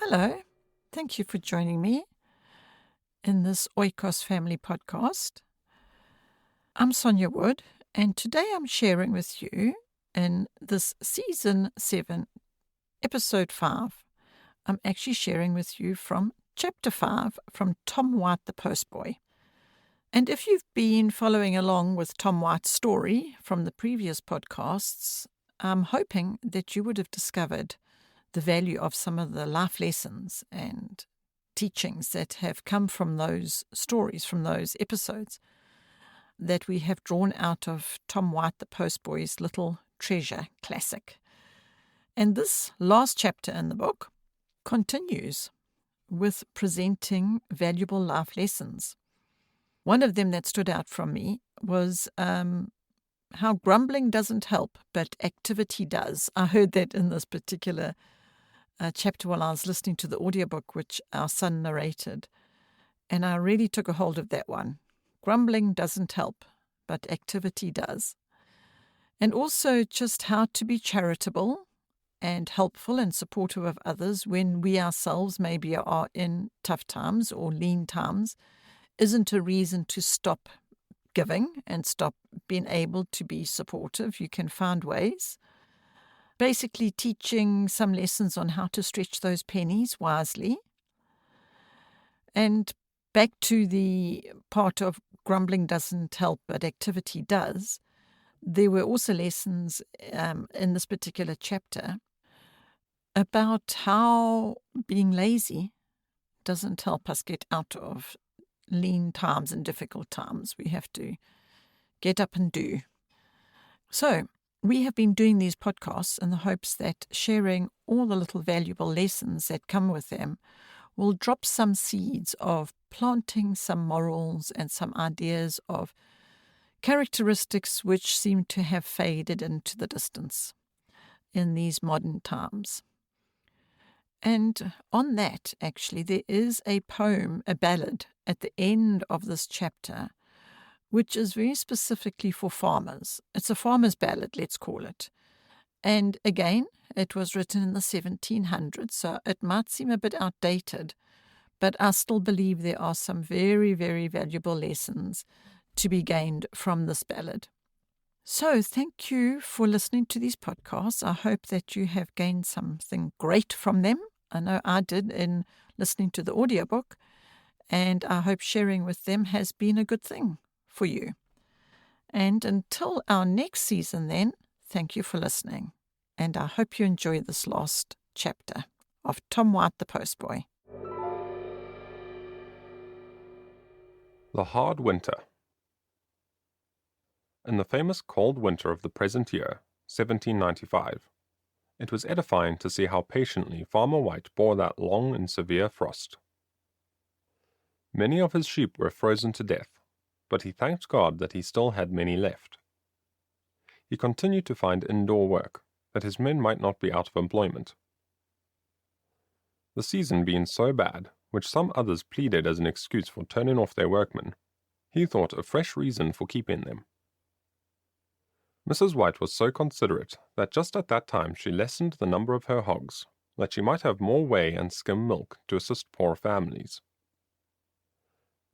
Hello, thank you for joining me in this Oikos Family podcast. I'm Sonja Wood, and today I'm sharing with you in this Season 7, Episode 5. I'm actually sharing with you from Chapter 5 from White the Postboy. And if you've been following along with Tom White's story from the previous podcasts, I'm hoping that you would have discovered the value of some of the life lessons and teachings that have come from those stories, from those episodes, that we have drawn out of Tom White the Postboy's little treasure classic. And this last chapter in the book continues with presenting valuable life lessons. One of them that stood out from me was how grumbling doesn't help, but activity does. I heard that in this particular chapter while I was listening to the audiobook, which our son narrated. And I really took a hold of that one. Grumbling doesn't help, but activity does. And also just how to be charitable and helpful and supportive of others when we ourselves maybe are in tough times or lean times isn't a reason to stop giving and stop being able to be supportive. You can find ways. Basically teaching some lessons on how to stretch those pennies wisely. And back to the part of grumbling doesn't help, but activity does. There were also lessons in this particular chapter about how being lazy doesn't help us get out of lean times and difficult times. We have to get up and do. So we have been doing these podcasts in the hopes that sharing all the little valuable lessons that come with them will drop some seeds of planting some morals and some ideas of characteristics which seem to have faded into the distance in these modern times. And on that, actually, there is a poem, a ballad, at the end of this chapter, which is very specifically for farmers. It's a farmer's ballad, let's call it. And again, it was written in the 1700s, so it might seem a bit outdated, but I still believe there are some very, very valuable lessons to be gained from this ballad. So thank you for listening to these podcasts. I hope that you have gained something great from them. I know I did in listening to the audiobook, and I hope sharing with them has been a good thing for you. And until our next season then, thank you for listening. And I hope you enjoy this last chapter of Tom White the Postboy. The Hard Winter. In the famous cold winter of the present year, 1795, it was edifying to see how patiently Farmer White bore that long and severe frost. Many of his sheep were frozen to death, but he thanked God that he still had many left. He continued to find indoor work, that his men might not be out of employment. The season being so bad, which some others pleaded as an excuse for turning off their workmen, he thought a fresh reason for keeping them. Mrs. White was so considerate that just at that time she lessened the number of her hogs, that she might have more whey and skim milk to assist poor families.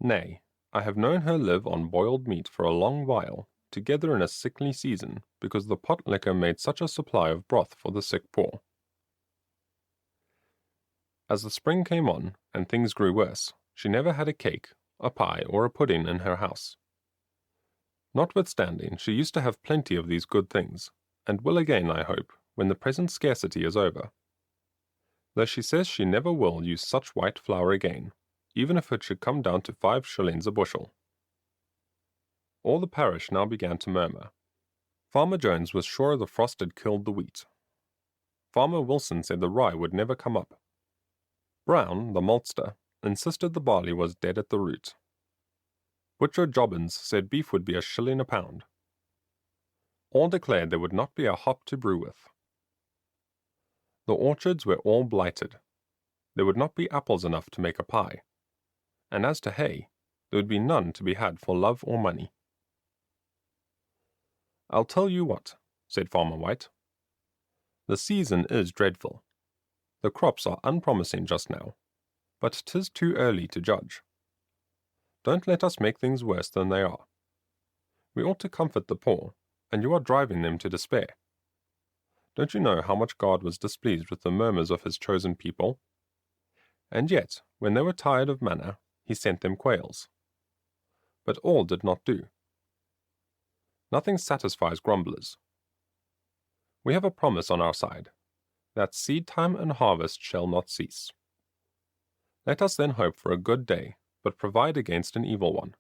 Nay, I have known her live on boiled meat for a long while, together in a sickly season, because the pot liquor made such a supply of broth for the sick poor. As the spring came on, and things grew worse, she never had a cake, a pie, or a pudding in her house. Notwithstanding, she used to have plenty of these good things, and will again, I hope, when the present scarcity is over. Though she says she never will use such white flour again, even if it should come down to 5 shillings a bushel. All the parish now began to murmur. Farmer Jones was sure the frost had killed the wheat. Farmer Wilson said the rye would never come up. Brown, the maltster, insisted the barley was dead at the root. Butcher Jobbins said beef would be a shilling a pound. All declared there would not be a hop to brew with. The orchards were all blighted. There would not be apples enough to make a pie. And as to hay, there would be none to be had for love or money. "I'll tell you what," said Farmer White. "The season is dreadful. The crops are unpromising just now, but 'tis too early to judge. Don't let us make things worse than they are. We ought to comfort the poor, and you are driving them to despair. Don't you know how much God was displeased with the murmurs of his chosen people? And yet, when they were tired of manna, he sent them quails. But all did not do. Nothing satisfies grumblers. We have a promise on our side, that seed time and harvest shall not cease. Let us then hope for a good day, but provide against an evil one.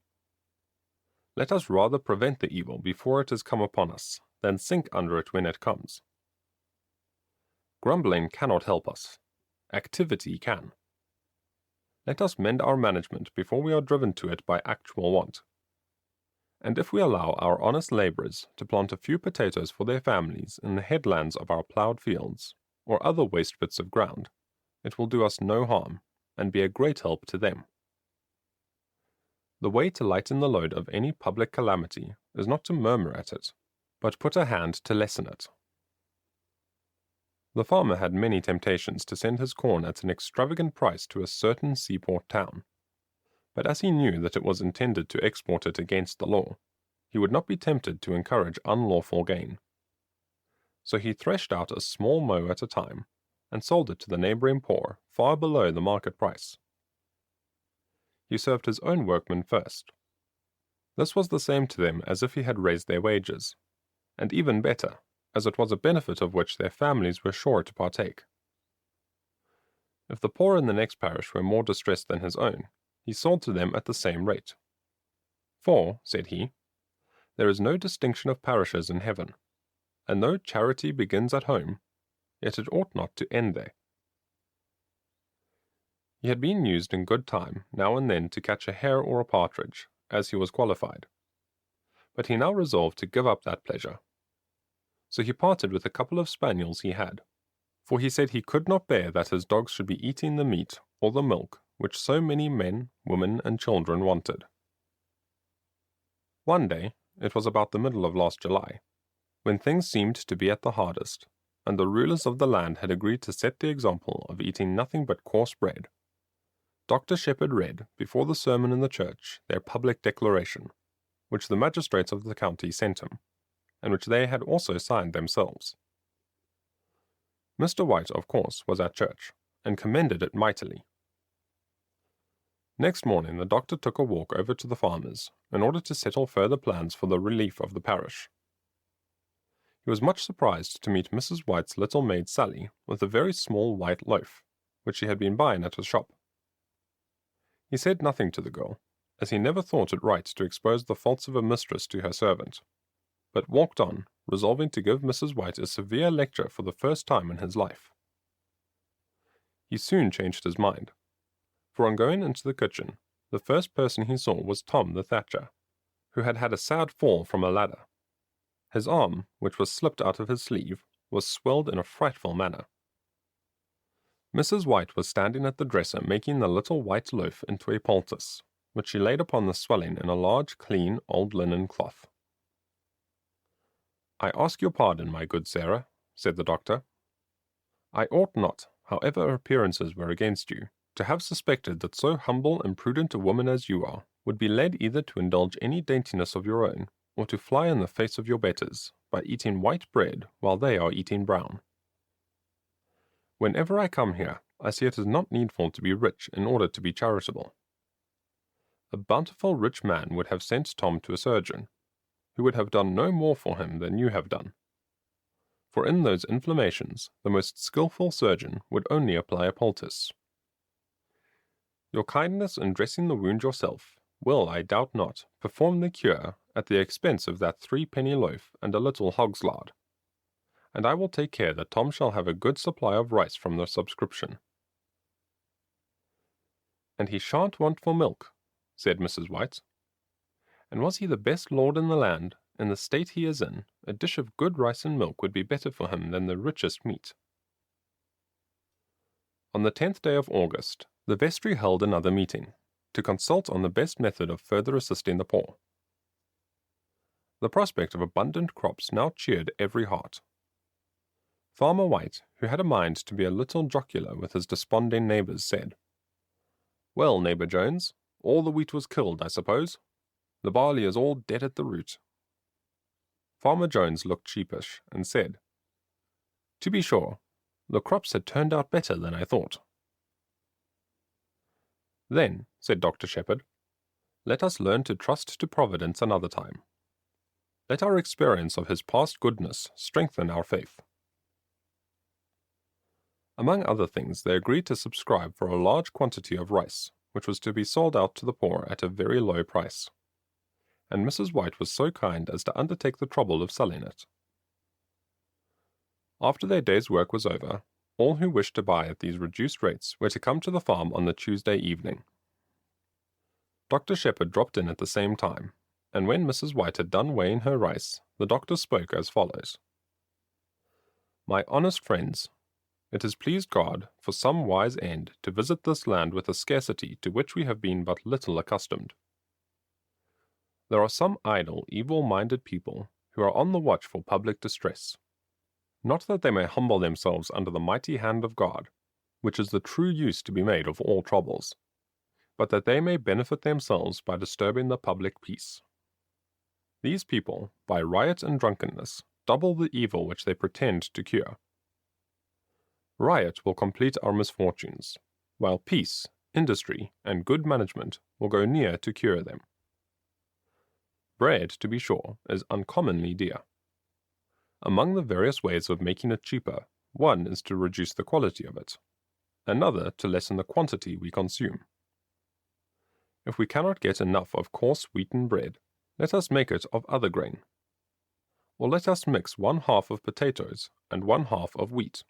Let us rather prevent the evil before it has come upon us, than sink under it when it comes. Grumbling cannot help us. Activity can. Let us mend our management before we are driven to it by actual want. And if we allow our honest labourers to plant a few potatoes for their families in the headlands of our ploughed fields, or other waste bits of ground, it will do us no harm, and be a great help to them. The way to lighten the load of any public calamity is not to murmur at it, but put a hand to lessen it. The farmer had many temptations to send his corn at an extravagant price to a certain seaport town, but as he knew that it was intended to export it against the law, he would not be tempted to encourage unlawful gain. So he threshed out a small mow at a time, and sold it to the neighbouring poor far below the market price. He served his own workmen first. This was the same to them as if he had raised their wages, and even better, as it was a benefit of which their families were sure to partake. If the poor in the next parish were more distressed than his own, he sold to them at the same rate. For, said he, there is no distinction of parishes in heaven, and though charity begins at home, yet it ought not to end there. He had been used in good time now and then to catch a hare or a partridge, as he was qualified, but he now resolved to give up that pleasure. So he parted with a couple of spaniels he had, for he said he could not bear that his dogs should be eating the meat or the milk which so many men, women, and children wanted. One day, it was about the middle of last July, when things seemed to be at the hardest, and the rulers of the land had agreed to set the example of eating nothing but coarse bread, Dr. Shepherd read, before the sermon in the church, their public declaration, which the magistrates of the county sent him, and which they had also signed themselves. Mr. White, of course, was at church, and commended it mightily. Next morning the doctor took a walk over to the farmers, in order to settle further plans for the relief of the parish. He was much surprised to meet Mrs. White's little maid Sally with a very small white loaf, which she had been buying at a shop. He said nothing to the girl, as he never thought it right to expose the faults of a mistress to her servant, but walked on, resolving to give Mrs. White a severe lecture for the first time in his life. He soon changed his mind, for on going into the kitchen, the first person he saw was Tom the thatcher, who had had a sad fall from a ladder. His arm, which was slipped out of his sleeve, was swelled in a frightful manner. Mrs. White was standing at the dresser making the little white loaf into a poultice, which she laid upon the swelling in a large, clean, old linen cloth. "I ask your pardon, my good Sarah," said the doctor. "I ought not, however appearances were against you, to have suspected that so humble and prudent a woman as you are would be led either to indulge any daintiness of your own, or to fly in the face of your betters, by eating white bread while they are eating brown. Whenever I come here, I see it is not needful to be rich in order to be charitable. A bountiful rich man would have sent Tom to a surgeon, who would have done no more for him than you have done. For in those inflammations, the most skilful surgeon would only apply a poultice. Your kindness in dressing the wound yourself will, I doubt not, perform the cure at the expense of that 3-penny loaf and a little hog's lard. And I will take care that Tom shall have a good supply of rice from the subscription." "And he shan't want for milk," said Mrs. White. "And was he the best lord in the land, in the state he is in, a dish of good rice and milk would be better for him than the richest meat." On the 10th day of August, the vestry held another meeting, to consult on the best method of further assisting the poor. The prospect of abundant crops now cheered every heart. Farmer White, who had a mind to be a little jocular with his desponding neighbours, said, "Well, neighbour Jones, all the wheat was killed, I suppose? The barley is all dead at the root." Farmer Jones looked sheepish, and said, "To be sure, the crops had turned out better than I thought." "Then," said Dr. Shepherd, "let us learn to trust to Providence another time. Let our experience of his past goodness strengthen our faith." Among other things, they agreed to subscribe for a large quantity of rice, which was to be sold out to the poor at a very low price, and Mrs. White was so kind as to undertake the trouble of selling it. After their day's work was over, all who wished to buy at these reduced rates were to come to the farm on the Tuesday evening. Dr. Shepherd dropped in at the same time, and when Mrs. White had done weighing her rice, the doctor spoke as follows. "My honest friends, it has pleased God, for some wise end, to visit this land with a scarcity to which we have been but little accustomed. There are some idle, evil-minded people who are on the watch for public distress, not that they may humble themselves under the mighty hand of God, which is the true use to be made of all troubles, but that they may benefit themselves by disturbing the public peace. These people, by riot and drunkenness, double the evil which they pretend to cure. Riot will complete our misfortunes, while peace, industry, and good management will go near to cure them. Bread, to be sure, is uncommonly dear. Among the various ways of making it cheaper, one is to reduce the quality of it, another to lessen the quantity we consume. If we cannot get enough of coarse wheaten bread, let us make it of other grain. Or let us mix 1/2 of potatoes and 1/2 of wheat.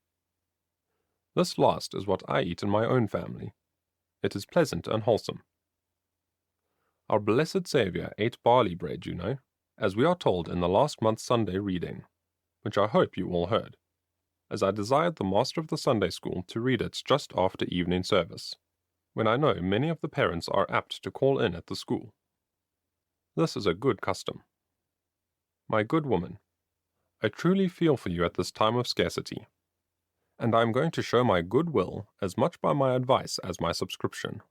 This last is what I eat in my own family. It is pleasant and wholesome. Our blessed Saviour ate barley bread, you know, as we are told in the last month's Sunday reading, which I hope you all heard, as I desired the master of the Sunday school to read it just after evening service, when I know many of the parents are apt to call in at the school. This is a good custom. My good woman, I truly feel for you at this time of scarcity, and I am going to show my good will as much by my advice as my subscription.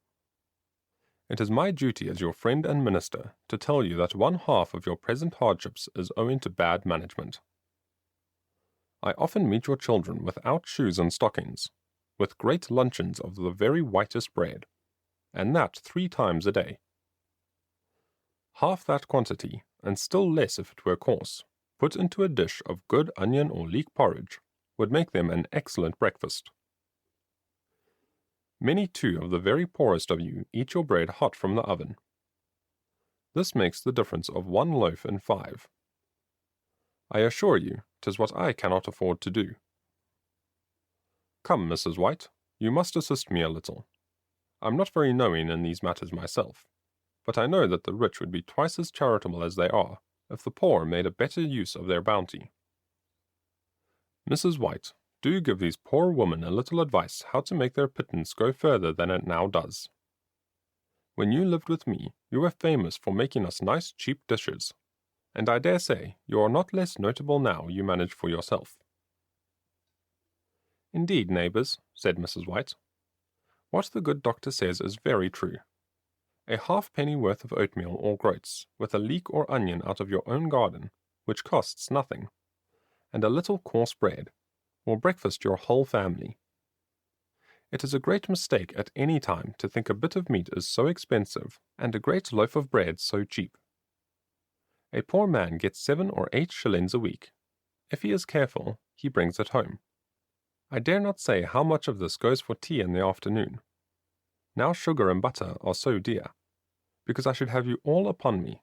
It is my duty as your friend and minister to tell you that 1/2 of your present hardships is owing to bad management. I often meet your children without shoes and stockings, with great luncheons of the very whitest bread, and that 3 times a day. Half that quantity, and still less if it were coarse, put into a dish of good onion or leek porridge, would make them an excellent breakfast. Many too of the very poorest of you eat your bread hot from the oven. This makes the difference of 1 loaf in 5. I assure you, 'tis what I cannot afford to do. Come, Mrs. White, you must assist me a little. I'm not very knowing in these matters myself, but I know that the rich would be twice as charitable as they are, if the poor made a better use of their bounty. Mrs. White, do give these poor women a little advice how to make their pittance go further than it now does. When you lived with me, you were famous for making us nice cheap dishes, and I dare say you are not less notable now you manage for yourself. Indeed, neighbours, said Mrs. White, what the good doctor says is very true. A halfpenny worth of oatmeal or groats, with a leek or onion out of your own garden, which costs nothing, and a little coarse bread, will breakfast your whole family. It is a great mistake at any time to think a bit of meat is so expensive, and a great loaf of bread so cheap. A poor man gets 7 or 8 shillings a week. If he is careful, he brings it home. I dare not say how much of this goes for tea in the afternoon. Now sugar and butter are so dear, because I should have you all upon me.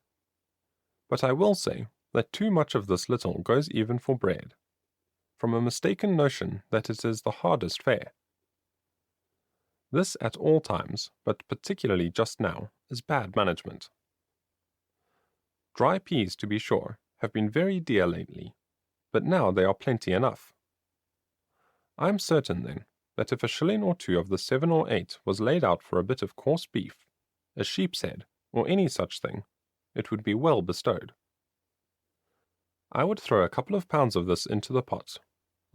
But I will say that too much of this little goes even for bread, from a mistaken notion that it is the hardest fare. This at all times, but particularly just now, is bad management. Dry peas, to be sure, have been very dear lately, but now they are plenty enough. I am certain, then, that if a shilling or 2 of the 7 or 8 was laid out for a bit of coarse beef, a sheep's head, or any such thing, it would be well bestowed. I would throw a couple of pounds of this into the pot,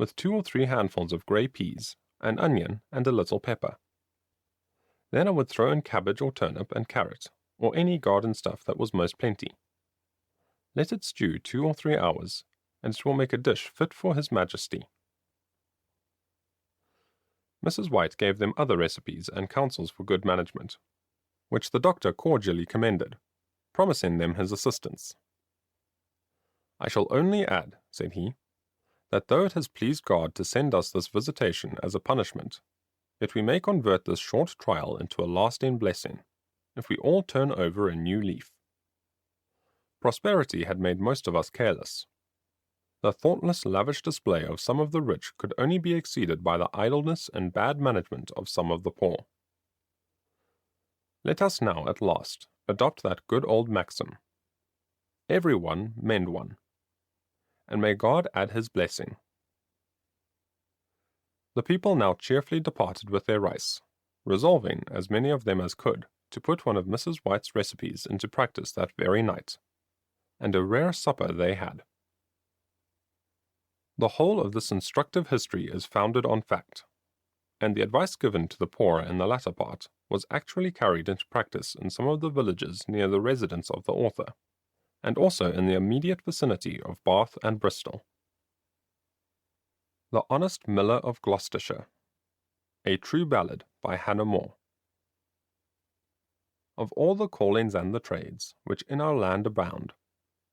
with 2 or 3 handfuls of grey peas, an onion, and a little pepper. Then I would throw in cabbage or turnip and carrot, or any garden stuff that was most plenty. Let it stew 2 or 3 hours, and it will make a dish fit for His Majesty. Mrs. White gave them other recipes and counsels for good management, which the doctor cordially commended, promising them his assistance. "I shall only add," said he, "that though it has pleased God to send us this visitation as a punishment, yet we may convert this short trial into a lasting blessing, if we all turn over a new leaf." Prosperity had made most of us careless. The thoughtless, lavish display of some of the rich could only be exceeded by the idleness and bad management of some of the poor. Let us now, at last, adopt that good old maxim, "Every one mend one," and may God add His blessing. The people now cheerfully departed with their rice, resolving, as many of them as could, to put one of Mrs. White's recipes into practice that very night, and a rare supper they had. The whole of this instructive history is founded on fact, and the advice given to the poor in the latter part was actually carried into practice in some of the villages near the residence of the author, and also in the immediate vicinity of Bath and Bristol. The Honest Miller of Gloucestershire. A True Ballad by Hannah More. Of all the callings and the trades, which in our land abound,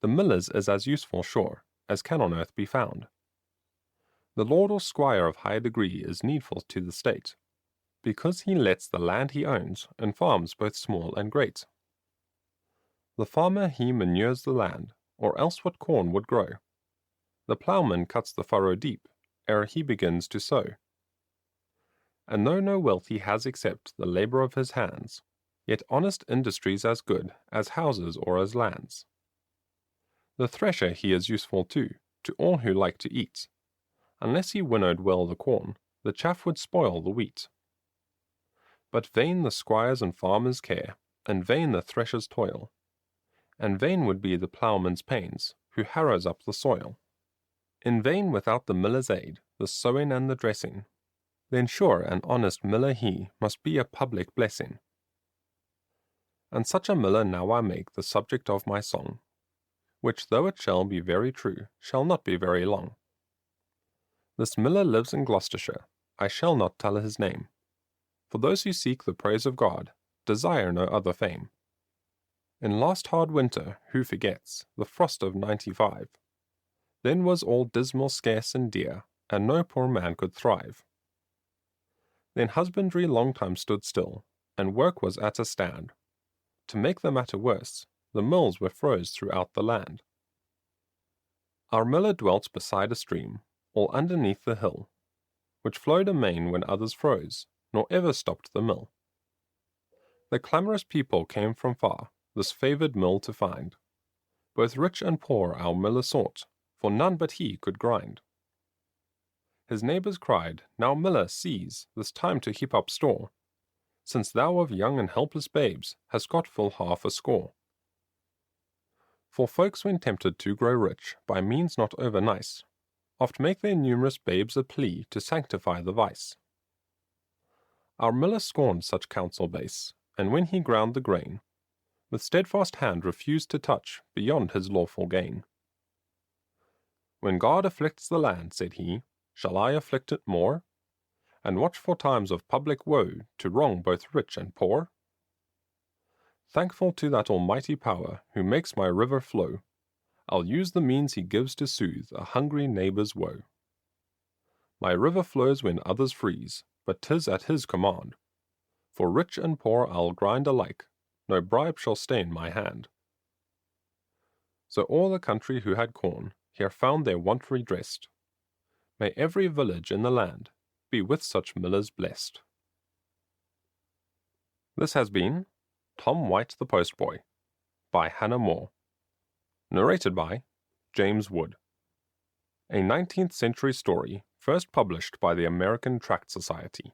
the miller's is as useful sure, as can on earth be found. The lord or squire of high degree is needful to the state, because he lets the land he owns, and farms both small and great. The farmer he manures the land, or else what corn would grow. The ploughman cuts the furrow deep, ere he begins to sow. And though no wealth he has except the labour of his hands, yet honest industry's as good as houses or as lands. The thresher he is useful to all who like to eat. Unless he winnowed well the corn, the chaff would spoil the wheat. But vain the squire's and farmer's care, and vain the thresher's toil, and vain would be the ploughman's pains, who harrows up the soil. In vain without the miller's aid, the sowing and the dressing, then sure an honest miller he must be a public blessing. And such a miller now I make the subject of my song, which though it shall be very true, shall not be very long. This miller lives in Gloucestershire, I shall not tell his name, for those who seek the praise of God desire no other fame. In last hard winter, who forgets the frost of '95? Then was all dismal, scarce, and dear, and no poor man could thrive. Then husbandry long time stood still, and work was at a stand. To make the matter worse, the mills were froze throughout the land. Our miller dwelt beside a stream, all underneath the hill, which flowed amain when others froze, nor ever stopped the mill. The clamorous people came from far, this favoured mill to find. Both rich and poor our miller sought, for none but he could grind. His neighbours cried, "Now, miller, seize this time to heap up store, since thou of young and helpless babes hast got full half a score." For folks when tempted to grow rich by means not over nice, oft make their numerous babes a plea to sanctify the vice. Our miller scorned such counsel base, and when he ground the grain, with steadfast hand refused to touch beyond his lawful gain. "When God afflicts the land," said he, "shall I afflict it more, and watch for times of public woe to wrong both rich and poor? Thankful to that almighty power who makes my river flow, I'll use the means he gives to soothe a hungry neighbour's woe. My river flows when others freeze, but 'tis at his command. For rich and poor I'll grind alike, no bribe shall stain my hand." So all the country who had corn here found their want redressed. May every village in the land be with such millers blessed. This has been Tom White the Postboy by Hannah More. Narrated by James Wood. A 19th century story first published by the American Tract Society.